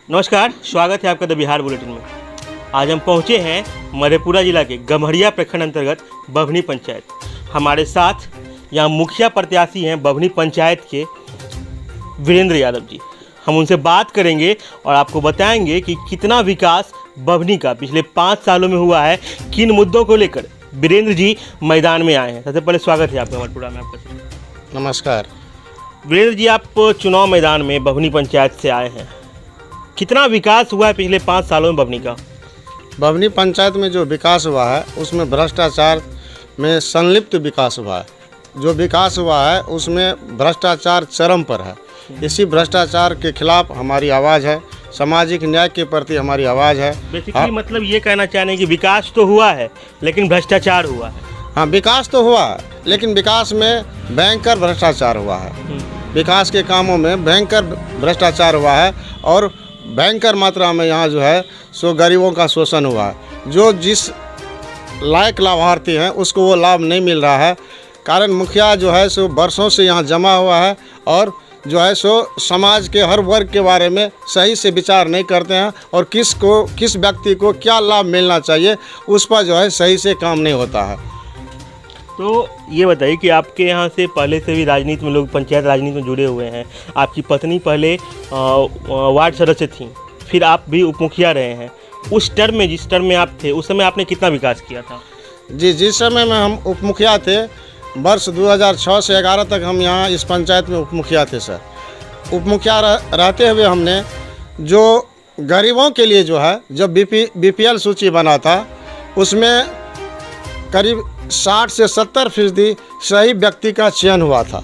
नमस्कार, स्वागत है आपका द बिहार बुलेटिन में। आज हम पहुंचे हैं मधेपुरा जिला के गम्हरिया प्रखंड अंतर्गत बभनी पंचायत। हमारे साथ यहाँ मुखिया प्रत्याशी हैं बभनी पंचायत के वीरेंद्र यादव जी। हम उनसे बात करेंगे और आपको बताएंगे कि कितना विकास बभनी का पिछले 5 सालों में हुआ है, किन मुद्दों को लेकर वीरेंद्र जी मैदान में आए हैं। सबसे पहले स्वागत है आपका मधेपुरा में। आपका नमस्कार। वीरेंद्र जी, आप चुनाव मैदान में बभनी पंचायत से आए हैं, कितना विकास हुआ है पिछले 5 सालों में बभनी का? बभनी पंचायत में जो विकास हुआ है उसमें भ्रष्टाचार में संलिप्त विकास हुआ है। जो विकास हुआ है उसमें भ्रष्टाचार चरम पर है। इसी भ्रष्टाचार के खिलाफ हमारी आवाज़ है, सामाजिक न्याय के प्रति हमारी आवाज़ है। बेसिकली मतलब ये कहना चाह रहे हैं कि विकास तो हुआ है लेकिन भ्रष्टाचार हुआ है। हाँ, विकास तो हुआ है लेकिन विकास में भयंकर भ्रष्टाचार हुआ है। विकास के कामों में भयंकर भ्रष्टाचार हुआ है और भयंकर मात्रा में यहाँ जो है सो गरीबों का शोषण हुआ है। जो जिस लायक लाभार्थी हैं उसको वो लाभ नहीं मिल रहा है। कारण मुखिया जो है सो बरसों से यहाँ जमा हुआ है और जो है सो समाज के हर वर्ग के बारे में सही से विचार नहीं करते हैं और किस व्यक्ति को क्या लाभ मिलना चाहिए उस पर जो है सही से काम नहीं होता है। तो ये बताइए कि आपके यहाँ से पहले से भी राजनीति में लोग पंचायत राजनीति में जुड़े हुए हैं। आपकी पत्नी पहले वार्ड सदस्य थी, फिर आप भी उप मुखिया रहे हैं। उस टर्म में, जिस टर्म में आप थे, उस समय आपने कितना विकास किया था? जी, जिस समय में हम उप मुखिया थे, वर्ष 2006 से 11 तक हम यहाँ इस पंचायत में उप मुखिया थे सर। उप मुखिया रहते हुए हमने जो गरीबों के लिए जो है जब बीपीएल सूची बना था उसमें करीब 60 से 70% सही व्यक्ति का चयन हुआ था।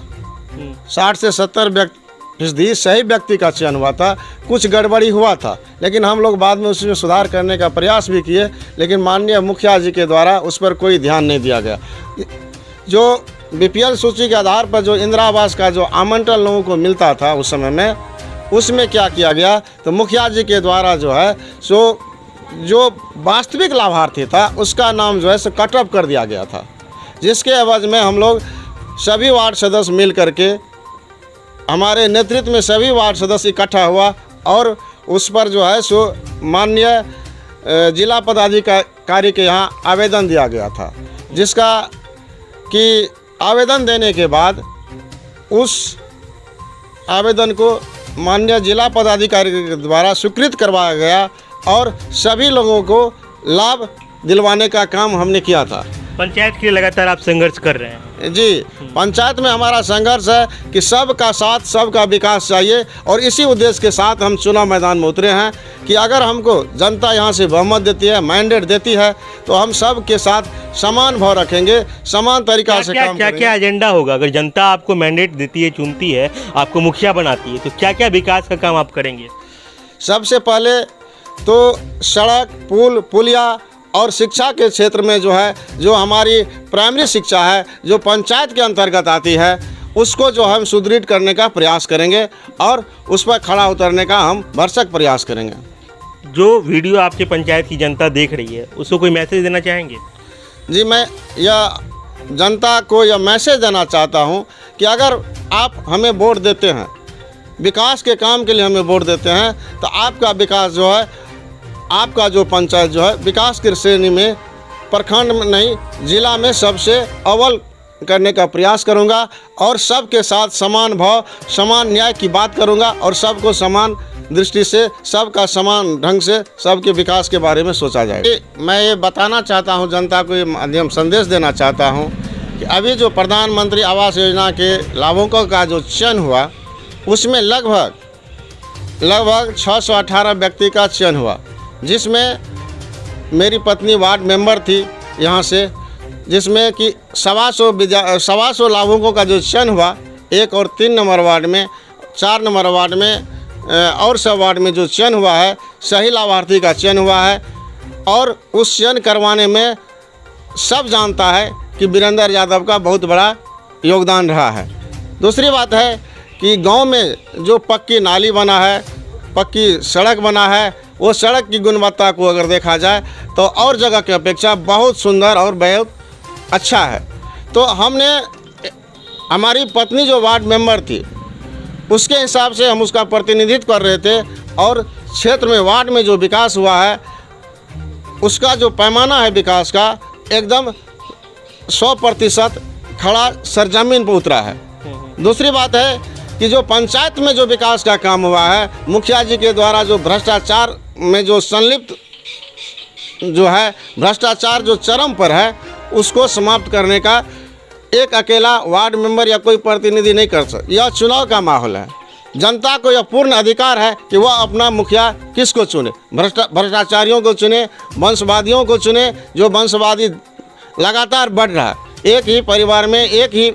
60 से 70% सही व्यक्ति का चयन हुआ था। कुछ गड़बड़ी हुआ था लेकिन हम लोग बाद में उसमें सुधार करने का प्रयास भी किए, लेकिन माननीय मुखिया जी के द्वारा उस पर कोई ध्यान नहीं दिया गया। जो बीपीएल सूची के आधार पर जो इंदिरा आवास का जो आवंटन लोगों को मिलता था उस समय में, उसमें क्या किया गया तो मुखिया जी के द्वारा जो है सो जो वास्तविक लाभार्थी था उसका नाम जो है सो कट ऑफ कर दिया गया था, जिसके एवज में हम लोग सभी वार्ड सदस्य मिल करके, हमारे नेतृत्व में सभी वार्ड सदस्य इकट्ठा हुआ और उस पर जो है सो माननीय जिला पदाधिकारी के यहाँ आवेदन दिया गया था, जिसका कि आवेदन देने के बाद उस आवेदन को माननीय जिला पदाधिकारी के द्वारा स्वीकृत करवाया गया और सभी लोगों को लाभ दिलवाने का काम हमने किया था। पंचायत के लिए लगातार आप संघर्ष कर रहे हैं? जी, पंचायत में हमारा संघर्ष है कि सबका साथ, सबका विकास चाहिए और इसी उद्देश्य के साथ हम चुनाव मैदान में उतरे हैं कि अगर हमको जनता यहाँ से बहुमत देती है, मैंडेट देती है, तो हम सब के साथ समान भाव रखेंगे, समान तरीका से काम करेंगे। क्या एजेंडा होगा अगर जनता आपको मैंडेट देती है, चुनती है, आपको मुखिया बनाती है, तो क्या क्या विकास का काम आप करेंगे? सबसे पहले तो सड़क, पुलिया और शिक्षा के क्षेत्र में जो है, जो हमारी प्राइमरी शिक्षा है जो पंचायत के अंतर्गत आती है, उसको जो हम सुदृढ़ करने का प्रयास करेंगे और उस पर खड़ा उतरने का हम भरसक प्रयास करेंगे। जो वीडियो आपके पंचायत की जनता देख रही है उसको कोई मैसेज देना चाहेंगे? जी, मैं यह जनता को यह मैसेज देना चाहता हूँ कि अगर आप हमें वोट देते हैं, विकास के काम के लिए हमें वोट देते हैं, तो आपका विकास जो है, आपका जो पंचायत जो है विकास की श्रेणी में प्रखंड में नहीं जिला में सबसे अव्वल करने का प्रयास करूंगा और सबके साथ समान भाव, समान न्याय की बात करूंगा और सबको समान दृष्टि से, सबका समान ढंग से सबके विकास के बारे में सोचा जाए। मैं ये बताना चाहता हूं, जनता को ये माध्यम संदेश देना चाहता हूं कि अभी जो प्रधानमंत्री आवास योजना के लाभुकों का जो चयन हुआ उसमें लगभग 618 व्यक्ति का चयन हुआ, जिसमें मेरी पत्नी वार्ड मेंबर थी यहाँ से, जिसमें कि 125 लाभुकों का जो चयन हुआ, 1 और 3 नंबर वार्ड में, 4 नंबर वार्ड में और सब वार्ड में जो चयन हुआ है, सही लाभार्थी का चयन हुआ है और उस चयन करवाने में सब जानता है कि वीरेंद्र यादव का बहुत बड़ा योगदान रहा है। दूसरी बात है कि गांव में जो पक्की नाली बना है, पक्की सड़क बना है, वो सड़क की गुणवत्ता को अगर देखा जाए तो और जगह की अपेक्षा बहुत सुंदर और बहुत अच्छा है। तो हमने, हमारी पत्नी जो वार्ड मेंबर थी उसके हिसाब से हम उसका प्रतिनिधित्व कर रहे थे और क्षेत्र में वार्ड में जो विकास हुआ है उसका जो पैमाना है विकास का एकदम 100% खड़ा सरजमीन पर उतरा है। दूसरी बात है कि जो पंचायत में जो विकास का काम हुआ है, मुखिया जी के द्वारा जो भ्रष्टाचार में जो संलिप्त जो है, भ्रष्टाचार जो चरम पर है, उसको समाप्त करने का एक अकेला वार्ड मेंबर या कोई प्रतिनिधि नहीं कर सकता। यह चुनाव का माहौल है, जनता को यह पूर्ण अधिकार है कि वह अपना मुखिया किसको चुने, भ्रष्टाचारियों को चुने, वंशवादियों को चुने। जो वंशवादी लगातार बढ़ रहा है, एक ही परिवार में, एक ही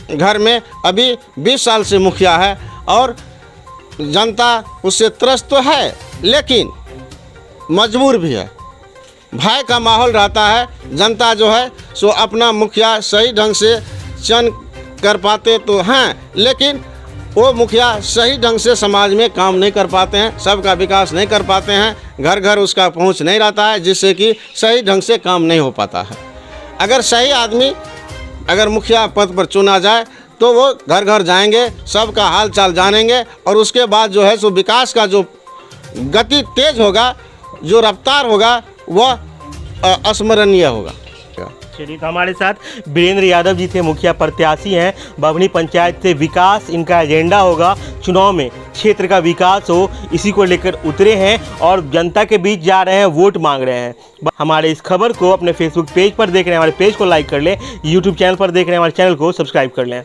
घर में अभी 20 साल से मुखिया है और जनता उससे त्रस्त तो है लेकिन मजबूर भी है। भय का माहौल रहता है, जनता जो है सो अपना मुखिया सही ढंग से चयन कर पाते तो हैं, लेकिन वो मुखिया सही ढंग से समाज में काम नहीं कर पाते हैं, सबका विकास नहीं कर पाते हैं, घर घर उसका पहुंच नहीं रहता है, जिससे कि सही ढंग से काम नहीं हो पाता है। अगर सही आदमी अगर मुखिया पद पर चुना जाए तो वो घर घर जाएंगे, सबका हाल चाल जानेंगे और उसके बाद जो है सो विकास का जो गति तेज होगा, जो रफ्तार होगा, वह अस्मरणीय होगा। चलिए, तो हमारे साथ वीरेंद्र यादव जी थे, मुखिया प्रत्याशी हैं बभनी पंचायत से। विकास इनका एजेंडा होगा, चुनाव में क्षेत्र का विकास हो, इसी को लेकर उतरे हैं और जनता के बीच जा रहे हैं, वोट मांग रहे हैं। हमारे इस खबर को अपने फेसबुक पेज पर देख रहे हैं, हमारे पेज को लाइक कर लें, यूट्यूब चैनल पर देख रहे हैं, हमारे चैनल को सब्सक्राइब कर लें।